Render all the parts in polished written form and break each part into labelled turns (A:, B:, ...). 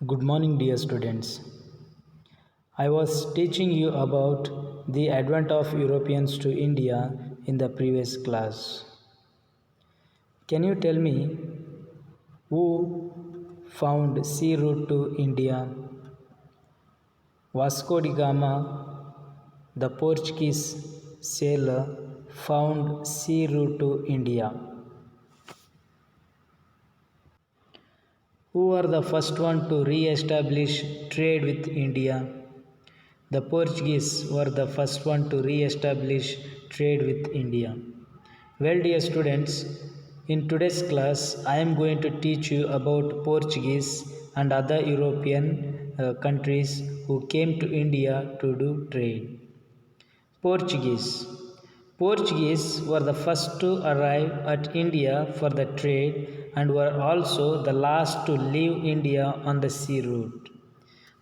A: Good morning, dear students. I was teaching you about the advent of Europeans to India in the previous class. Can you tell me who found sea route to India? Vasco da Gama, the Portuguese sailor, found sea route to India. Who were the first one to re-establish trade with India? The Portuguese were the first one to re-establish trade with India. Well, dear students, in today's class, I am going to teach you about Portuguese and other European countries who came to India to do trade. Portuguese. Portuguese were the first to arrive at India for the trade and were also the last to leave India on the sea route.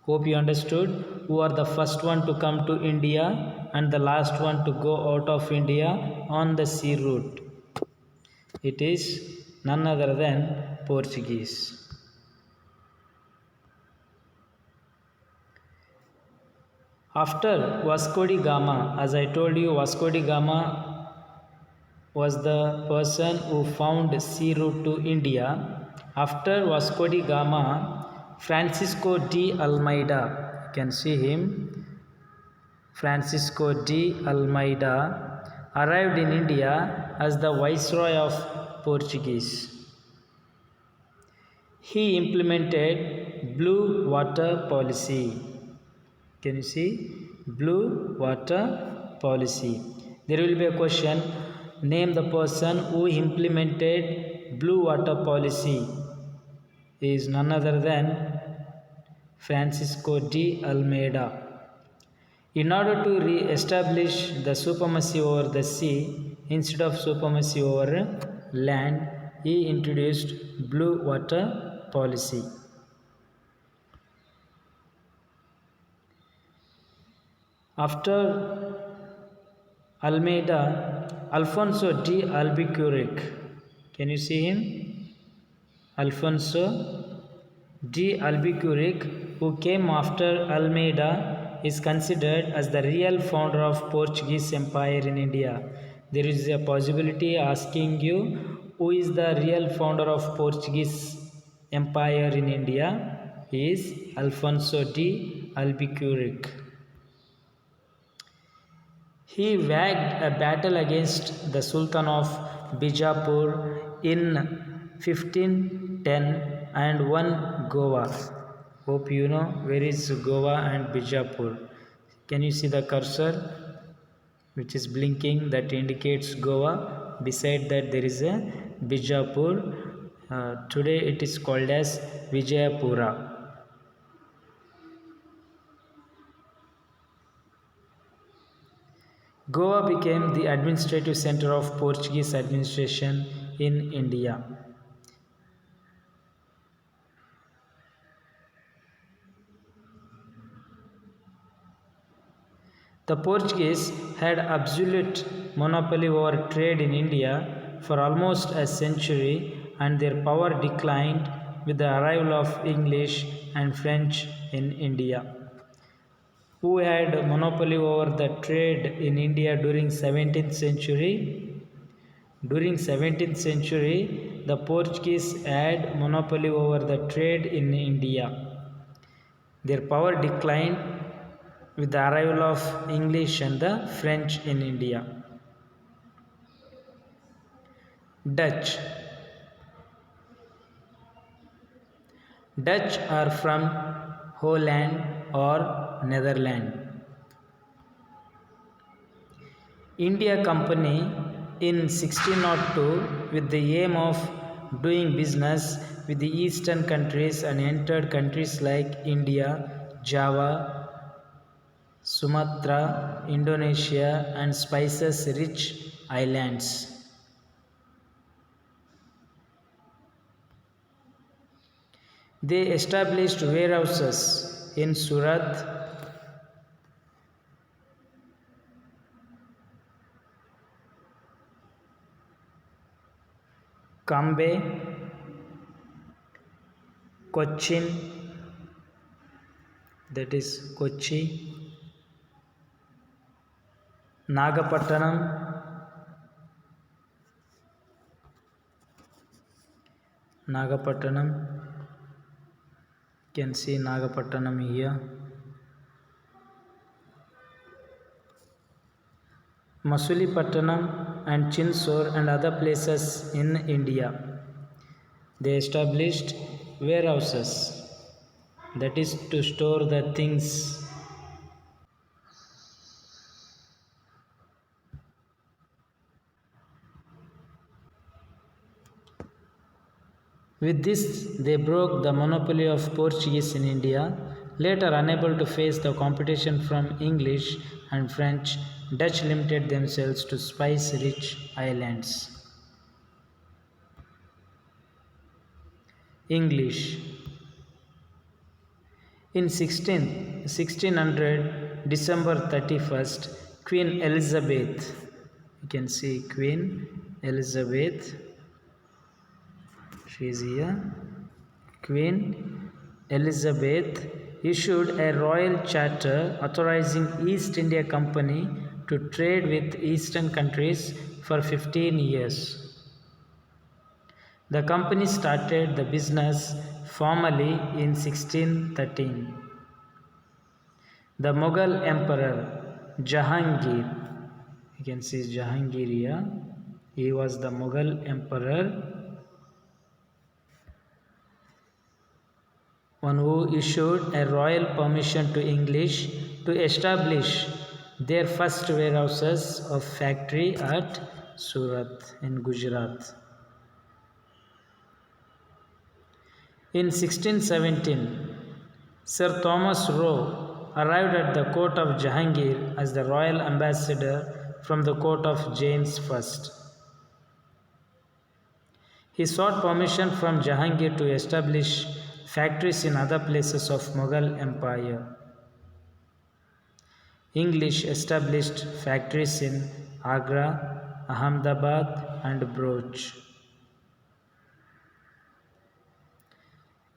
A: Hope you understood who are the first one to come to India and the last one to go out of India on the sea route. It is none other than Portuguese. After Vasco da Gama, as I told you, Vasco da Gama was the person who found sea route to India. After Vasco da Gama, Francisco de Almeida, you can see him, Francisco de Almeida arrived in India as the Viceroy of Portuguese. He implemented blue water policy. Can you see? Blue water policy. There will be a question. Name the person who implemented blue water policy. He is none other than Francisco de Almeida. In order to re-establish the supremacy over the sea instead of supremacy over land, he introduced blue water policy. After Almeida, Alfonso de Albuquerque, can you see him? Alfonso de Albuquerque, who came after Almeida, is considered as the real founder of Portuguese Empire in India. There is a possibility asking you who is the real founder of Portuguese Empire in India. He is Alfonso de Albuquerque. He waged a battle against the Sultan of Bijapur in 1510 and won Goa. Hope you know where is Goa and Bijapur. Can you see the cursor which is blinking that indicates Goa? Beside that there is a Bijapur. Today it is called as Vijayapura. Goa became the administrative center of Portuguese administration in India. The Portuguese had absolute monopoly over trade in India for almost a century, and their power declined with the arrival of English and French in India. Who had monopoly over the trade in India during 17th century? During 17th century, the Portuguese had monopoly over the trade in India. Their power declined with the arrival of English and the French in India. Dutch. Dutch are from Holland or Netherlands. India Company in 1602 with the aim of doing business with the eastern countries and entered countries like India, Java, Sumatra, Indonesia and spices rich islands. They established warehouses in Surat, Cambe, Cochin, that is Kochi, Nagapattinam, you can see Nagapattinam here, Masulipatanam and Chinsur and other places in India. They established warehouses, that is to store the things. With this, they broke the monopoly of Portuguese in India. Later, unable to face the competition from English and French, Dutch limited themselves to spice-rich islands. English. In 1600, December 31st, Queen Elizabeth, you can see Queen Elizabeth, she is here, Queen Elizabeth issued a royal charter authorizing East India Company to trade with eastern countries for 15 years. The company started the business formally in 1613. The Mughal Emperor Jahangir, you can see Jahangir here, he was the Mughal Emperor, one who issued a royal permission to English to establish their first warehouses of factory at Surat in Gujarat. In 1617, Sir Thomas Roe arrived at the court of Jahangir as the royal ambassador from the court of James I. He sought permission from Jahangir to establish factories in other places of Mughal Empire. English established factories in Agra, Ahmedabad and Bhuj.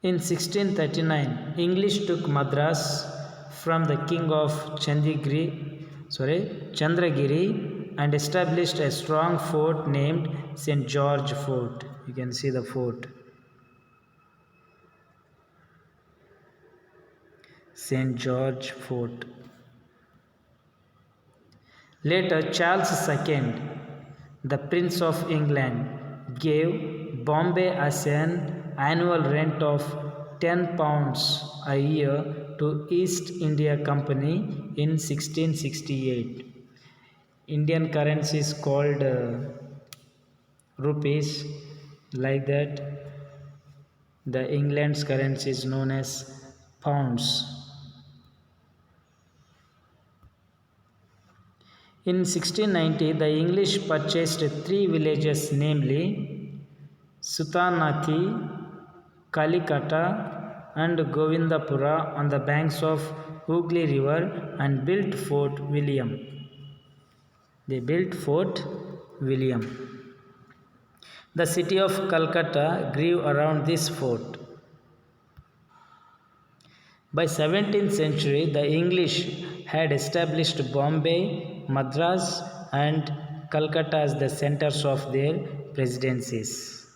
A: In 1639, English took Madras from the king of Chandragiri and established a strong fort named St. George Fort. You can see the fort. St. George Fort. Later, Charles II, the Prince of England, gave Bombay as an annual rent of £10 a year to East India Company in 1668. Indian currency is called rupees, like that. The England's currency is known as pounds. In 1690, the English purchased 3 villages, namely Sutanathi, Kalikata and Govindapura on the banks of Hooghly River and built Fort William. They built Fort William. The city of Calcutta grew around this fort. By 17th century, the English had established Bombay, Madras and Calcutta as the centers of their presidencies.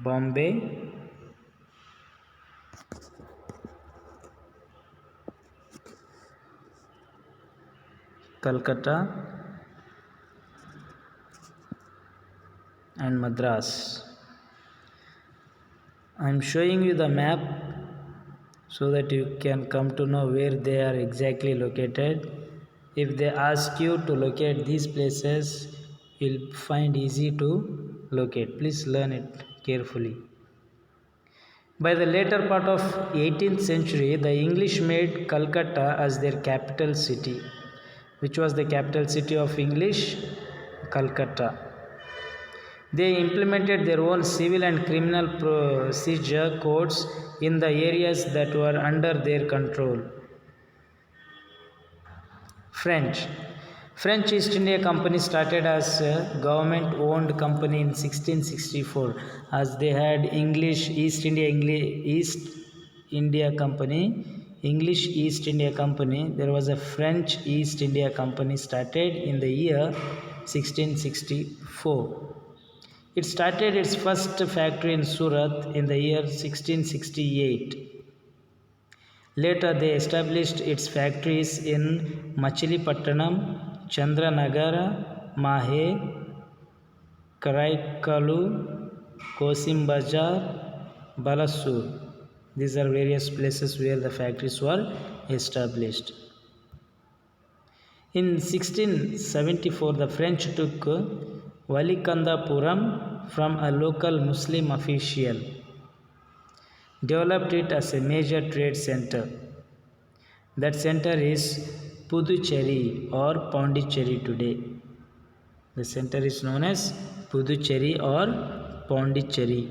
A: Bombay, Calcutta and Madras. I am showing you the map so that you can come to know where they are exactly located. If they ask you to locate these places, you'll find easy to locate. Please learn it carefully. By the later part of 18th century, the English made Calcutta as their capital city. Which was the capital city of English? Calcutta. They implemented their own civil and criminal procedure codes in the areas that were under their control. French East India Company started as a government-owned company in 1664, as they had East India Company, English East India Company. There was a French East India Company started in the year 1664. It started its first factory in Surat in the year 1668. Later, they established its factories in Machilipattanam, Chandranagara, Mahe, Karaikalu, Kosimbazar, Balasur. These are various places where the factories were established. In 1674, the French took Valikandapuram from a local Muslim official, developed it as a major trade center. That center is Puducherry or Pondicherry today. The center is known as Puducherry or Pondicherry.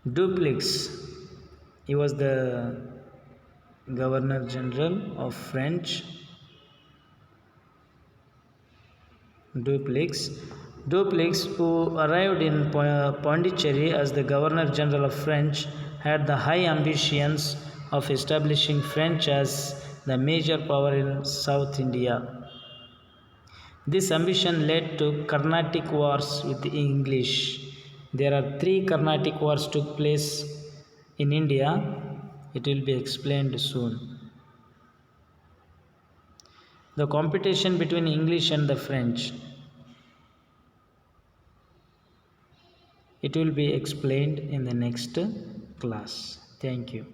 A: Dupleix, he was the Governor General of French. Dupleix, who arrived in Pondicherry as the Governor General of French, had the high ambitions of establishing French as the major power in South India. This ambition led to Carnatic Wars with the English. There are 3 Carnatic Wars took place in India. It will be explained soon. The competition between English and the French. It will be explained in the next class. Thank you.